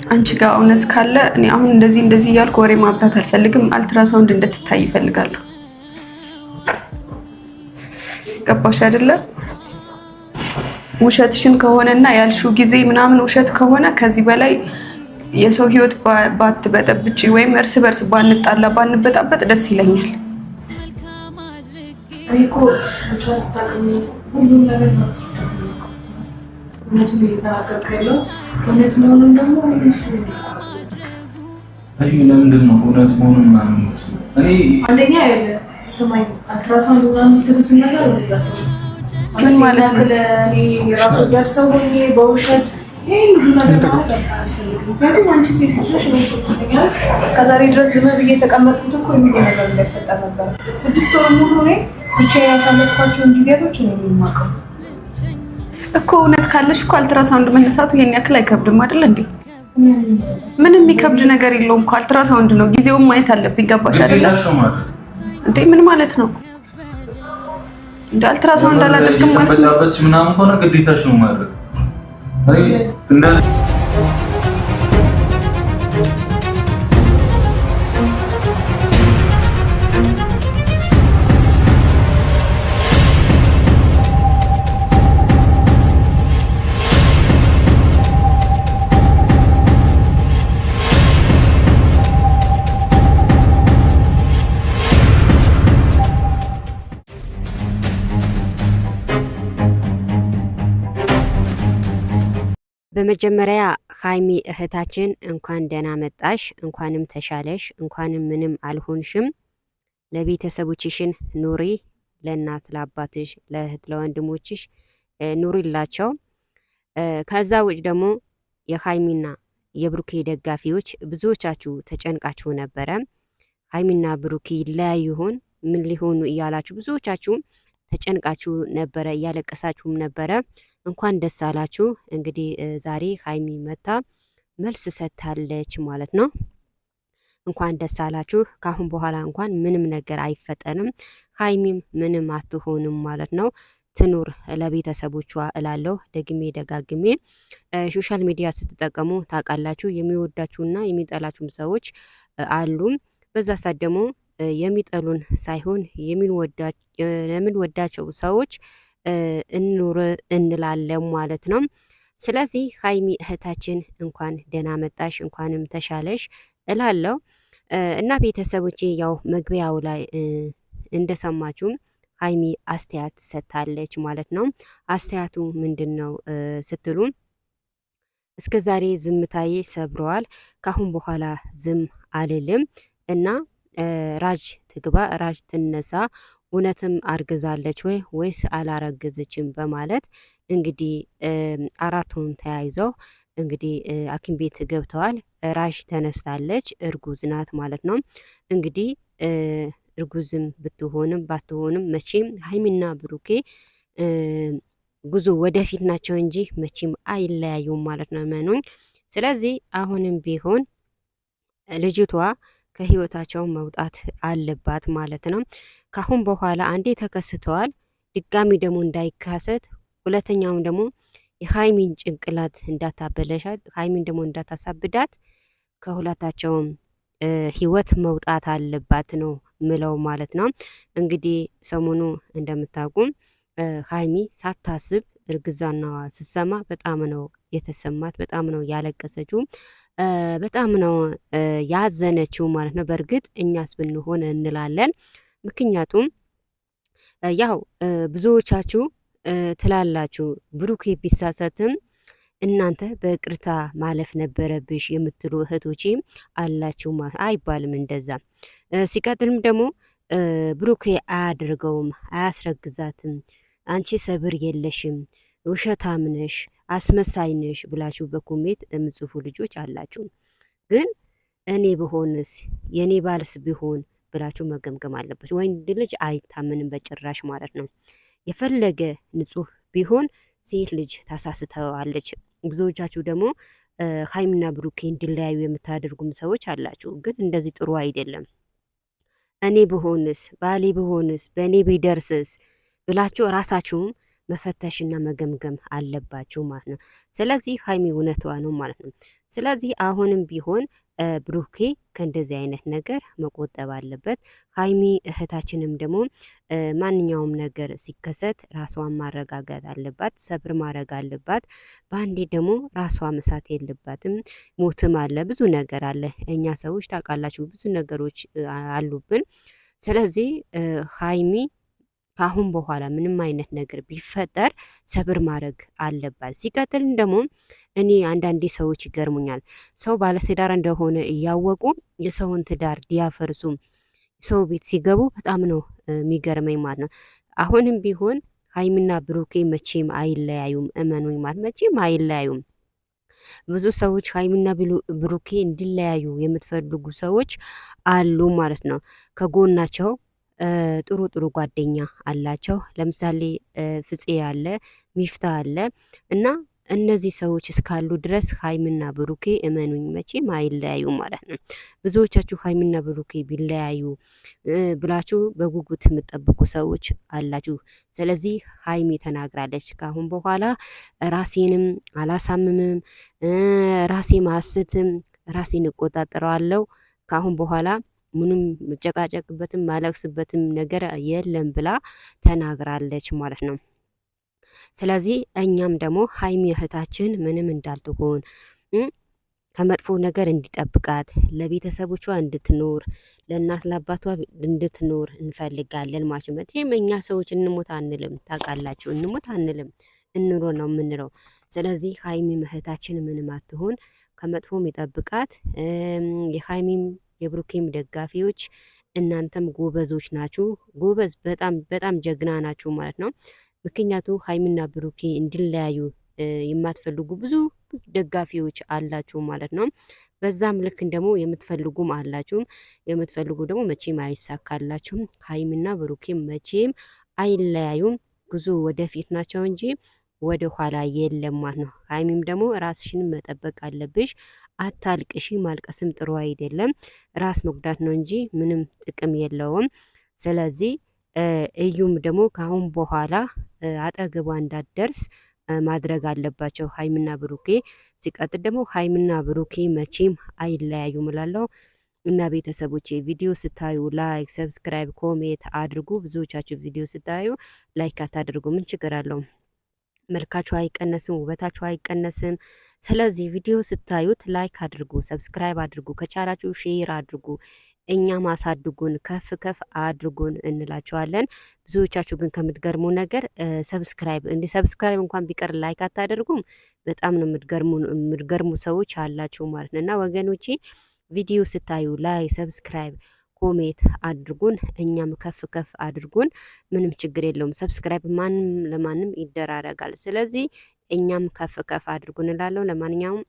አንቺ ጋር እውነት ካለ እኔ አሁን እንደዚህ እያልኩ ወሬ ማብዛት አልፈልግም። አልትራሳውንድ እንድትታይ ይፈልጋለሁ። ገባሽ አይደለ? ውሸትሽን ከሆነና ያልሽው ጊዜ ምናምን ውሸት ከሆነ ከዚህ በላይ የሰው ህይወት ባትበጠብጪ ወይም እርስ በርስ ባንጣላ ባንበጣበጥ ደስ ይለኛል። እኮ ሁሉም ነገር ነው እውነቱን እየተናገርኩ ያለሁት እውነት መሆኑን ደግሞ ለምንድን ነው እውነት መሆኑን ምናምን እኔ አንደኛ ሰማይ አልትራሳውንድ ምናምን የምትሉትን ነገር ምን ማለት ነው? የራሱ ወዳድ ሰው ሆኜ በውሸት ይህን ሁሉ ነገር ማለት አልፈልግም። ምክንያቱም አንቺ ሴት ልጅ ነሽ፣ እኔ ሴት ልጅ ነኝ። እስከዛሬ ድረስ ዝም ብዬ የተቀመጥኩት እኮ የሚሆን ነገር እንዳይፈጠር ነበር። 6 ወር ሙሉ እኔ ብቻዬን ያሳለፍኳቸውን ጊዜያቶች እኔ ነኝ የማውቀው እኮ። እውነት ካለሽ እኮ አልትራሳውንድ መነሳቱ ይሄን ያክል አይከብድም አይደል እንዴ? ምንም የሚከብድ ነገር የለውም እኮ። አልትራሳውንድ ነው፣ ጊዜውን ማየት አለብኝ። ገባሽ አይደል እንዴ? ምን ማለት ነው እንዴ? አልትራሳውንድ አላደርግም ማለት ነው ምናምን ሆነ ግዴታሽ ነው ማለት እንደዚህ በመጀመሪያ ሀይሚ እህታችን እንኳን ደህና መጣሽ፣ እንኳንም ተሻለሽ፣ እንኳንም ምንም አልሆንሽም። ለቤተሰቦችሽን ኑሪ፣ ለእናት ለአባትሽ፣ ለእህት ለወንድሞችሽ ኑሪላቸው። ከዛ ውጭ ደግሞ የሀይሚና የብሩኬ ደጋፊዎች ብዙዎቻችሁ ተጨንቃችሁ ነበረ። ሀይሚና ብሩኬ ይለያዩ ይሆን ምን ሊሆኑ እያላችሁ ብዙዎቻችሁ ተጨንቃችሁ ነበረ፣ እያለቀሳችሁም ነበረ። እንኳን ደስ አላችሁ። እንግዲህ ዛሬ ሀይሚ መታ መልስ ሰጥታለች ማለት ነው። እንኳን ደስ አላችሁ። ካሁን በኋላ እንኳን ምንም ነገር አይፈጠንም፣ ሀይሚም ምንም አትሆንም ማለት ነው። ትኑር ለቤተሰቦቿ እላለሁ ደግሜ ደጋግሜ። ሶሻል ሚዲያ ስትጠቀሙ ታውቃላችሁ፣ የሚወዳችሁና የሚጠላችሁም ሰዎች አሉ። በዛ ሰዓት ደግሞ የሚጠሉን ሳይሆን የምንወዳቸው ሰዎች እንኑር እንላለን ማለት ነው። ስለዚህ ሀይሚ እህታችን እንኳን ደህና መጣሽ፣ እንኳንም ተሻለሽ እላለሁ እና ቤተሰቦቼ ያው መግቢያው ላይ እንደሰማችሁም ሀይሚ አስተያየት ሰጥታለች ማለት ነው። አስተያየቱ ምንድን ነው ስትሉ እስከ ዛሬ ዝምታዬ ሰብረዋል፣ ካሁን በኋላ ዝም አልልም እና ራጅ ትግባ ራጅ ትነሳ፣ እውነትም አርግዛለች ወይስ አላረገዘችም በማለት እንግዲህ አራቱን ተያይዘው እንግዲህ ሐኪም ቤት ገብተዋል። ራሽ ተነስታለች፣ እርጉዝ ናት ማለት ነው። እንግዲህ እርጉዝም ብትሆንም ባትሆንም መቼም ሀይሚና ብሩኬ ጉዞ ወደፊት ናቸው እንጂ መቼም አይለያዩም ማለት ነው መኑኝ። ስለዚህ አሁንም ቢሆን ልጅቷ ከህይወታቸው መውጣት አለባት ማለት ነው። ካሁን በኋላ አንዴ ተከስተዋል፣ ድጋሚ ደግሞ እንዳይካሰት፣ ሁለተኛውም ደግሞ የሀይሚን ጭንቅላት እንዳታበለሻት፣ ሀይሚን ደግሞ እንዳታሳብዳት ከሁለታቸውም ህይወት መውጣት አለባት ነው ምለው ማለት ነው። እንግዲህ ሰሞኑ እንደምታውቁም ሀይሚ ሳታስብ እርግዛናዋ ስትሰማ በጣም ነው የተሰማት፣ በጣም ነው ያለቀሰችው፣ በጣም ነው ያዘነችው ማለት ነው። በእርግጥ እኛስ ብንሆን እንላለን። ምክንያቱም ያው ብዙዎቻችሁ ትላላችሁ ብሩኬ ቢሳሳትም እናንተ በቅርታ ማለፍ ነበረብሽ የምትሉ እህቶቼ አላችሁ ማለት አይባልም እንደዛ። ሲቀጥልም ደግሞ ብሩኬ አያደርገውም፣ አያስረግዛትም፣ አንቺ ሰብር የለሽም፣ ውሸታም ነሽ፣ አስመሳይ ነሽ ብላችሁ በኮሜንት የምጽፉ ልጆች አላችሁ። ግን እኔ ብሆንስ የኔ ባልስ ቢሆን ብላችሁ መገምገም አለበት። ወንድ ልጅ አይታምንም በጭራሽ ማለት ነው። የፈለገ ንጹህ ቢሆን ሴት ልጅ ታሳስተዋለች። ብዙዎቻችሁ ደግሞ ሀይሚና ብሩኬ እንዲለያዩ የምታደርጉም ሰዎች አላችሁ። ግን እንደዚህ ጥሩ አይደለም። እኔ ብሆንስ ባሌ ብሆንስ በእኔ ቢደርስስ ብላችሁ ራሳችሁም መፈተሽና መገምገም አለባችሁ ማለት ነው። ስለዚህ ሀይሚ እውነቷ ነው ማለት ነው። ስለዚህ አሁንም ቢሆን ብሩኬ ከእንደዚህ አይነት ነገር መቆጠብ አለበት። ሀይሚ እህታችንም ደግሞ ማንኛውም ነገር ሲከሰት ራሷን ማረጋጋት አለባት፣ ሰብር ማድረግ አለባት። በአንዴ ደግሞ ራሷ መሳት የለባትም። ሞትም አለ፣ ብዙ ነገር አለ። እኛ ሰዎች ታውቃላችሁ ብዙ ነገሮች አሉብን። ስለዚህ ሀይሚ ከአሁን በኋላ ምንም አይነት ነገር ቢፈጠር ሰብር ማድረግ አለባት። ሲቀጥል ደግሞ እኔ አንዳንዴ ሰዎች ይገርሙኛል። ሰው ባለትዳር እንደሆነ እያወቁ የሰውን ትዳር ሊያፈርሱ ሰው ቤት ሲገቡ በጣም ነው የሚገርመኝ ማለት ነው። አሁንም ቢሆን ሀይሚና ብሩኬ መቼም አይለያዩም፣ እመኑኝ ማለት መቼም አይለያዩም። ብዙ ሰዎች ሀይሚና ብሩኬ እንዲለያዩ የምትፈልጉ ሰዎች አሉ ማለት ነው። ከጎናቸው ጥሩ ጥሩ ጓደኛ አላቸው። ለምሳሌ ፍፄ አለ፣ ሚፍታ አለ እና እነዚህ ሰዎች እስካሉ ድረስ ሀይሚና ብሩኬ እመኑኝ መቼም አይለያዩ ማለት ነው። ብዙዎቻችሁ ሀይሚና ብሩኬ ቢለያዩ ብላችሁ በጉጉት የምጠብቁ ሰዎች አላችሁ። ስለዚህ ሀይሚ ተናግራለች፣ ካሁን በኋላ ራሴንም አላሳምምም፣ ራሴ ማስትም፣ ራሴን እቆጣጠረዋለሁ ካሁን በኋላ ምንም መጨቃጨቅበትም ማለቅስበትም ነገር የለም ብላ ተናግራለች ማለት ነው። ስለዚህ እኛም ደግሞ ሀይሚ እህታችን ምንም እንዳልትሆን ከመጥፎ ነገር እንዲጠብቃት ለቤተሰቦቿ እንድትኖር ለእናት ለአባቷ እንድትኖር እንፈልጋለን ማለት ነው። መቼም እኛ ሰዎች እንሞት አንልም፣ ታውቃላችሁ፣ እንሞት አንልም፣ እንኖር ነው የምንለው። ስለዚህ ሀይሚ እህታችን ምንም አትሆን፣ ከመጥፎም ይጠብቃት። የሀይሚም የብሩኬም ደጋፊዎች እናንተም ጎበዞች ናችሁ፣ ጎበዝ በጣም በጣም ጀግና ናችሁ ማለት ነው። ምክንያቱ ሀይሚና ብሩኬ እንዲለያዩ የማትፈልጉ ብዙ ደጋፊዎች አላችሁ ማለት ነው። በዛም ልክ ደግሞ የምትፈልጉም አላችሁ። የምትፈልጉ ደግሞ መቼም አይሳካላችሁም። ሀይሚና ብሩኬ መቼም አይለያዩም። ጉዞ ወደፊት ናቸው እንጂ ወደ ኋላ የለም ማለት ነው። ሀይሚም ደግሞ ራስሽን መጠበቅ አለብሽ። አታልቅሺ፣ ማልቀስም ጥሩ አይደለም። ራስ መጉዳት ነው እንጂ ምንም ጥቅም የለውም። ስለዚህ እዩም ደግሞ ከአሁን በኋላ አጠገቧ እንዳትደርስ ማድረግ አለባቸው ሀይሚና ብሩኬ። ሲቀጥል ደግሞ ሀይሚና ብሩኬ መቼም አይለያዩም እላለሁ። እና ቤተሰቦቼ ቪዲዮ ስታዩ ላይክ፣ ሰብስክራይብ፣ ኮሜንት አድርጉ። ብዙዎቻችሁ ቪዲዮ ስታዩ ላይክ አታድርጉ፣ ምን ችግር አለው? መልካችሁ አይቀነስም፣ ውበታችሁ አይቀነስም። ስለዚህ ቪዲዮ ስታዩት ላይክ አድርጉ፣ ሰብስክራይብ አድርጉ፣ ከቻላችሁ ሼር አድርጉ። እኛም አሳድጉን፣ ከፍ ከፍ አድርጉን እንላችኋለን። ብዙዎቻችሁ ግን ከምትገርሙ ነገር ሰብስክራይብ እንኳን ቢቀር ላይክ አታደርጉም። በጣም ነው የምትገርሙ ሰዎች አላችሁ ማለት ነው። እና ወገኖቼ ቪዲዮ ስታዩ ላይክ፣ ሰብስክራይብ፣ ኮሜንት አድርጉን። እኛም ከፍ ከፍ አድርጉን። ምንም ችግር የለውም። ሰብስክራይብ ማንም ለማንም ይደራረጋል። ስለዚህ እኛም ከፍ ከፍ አድርጉን እላለሁ። ለማንኛውም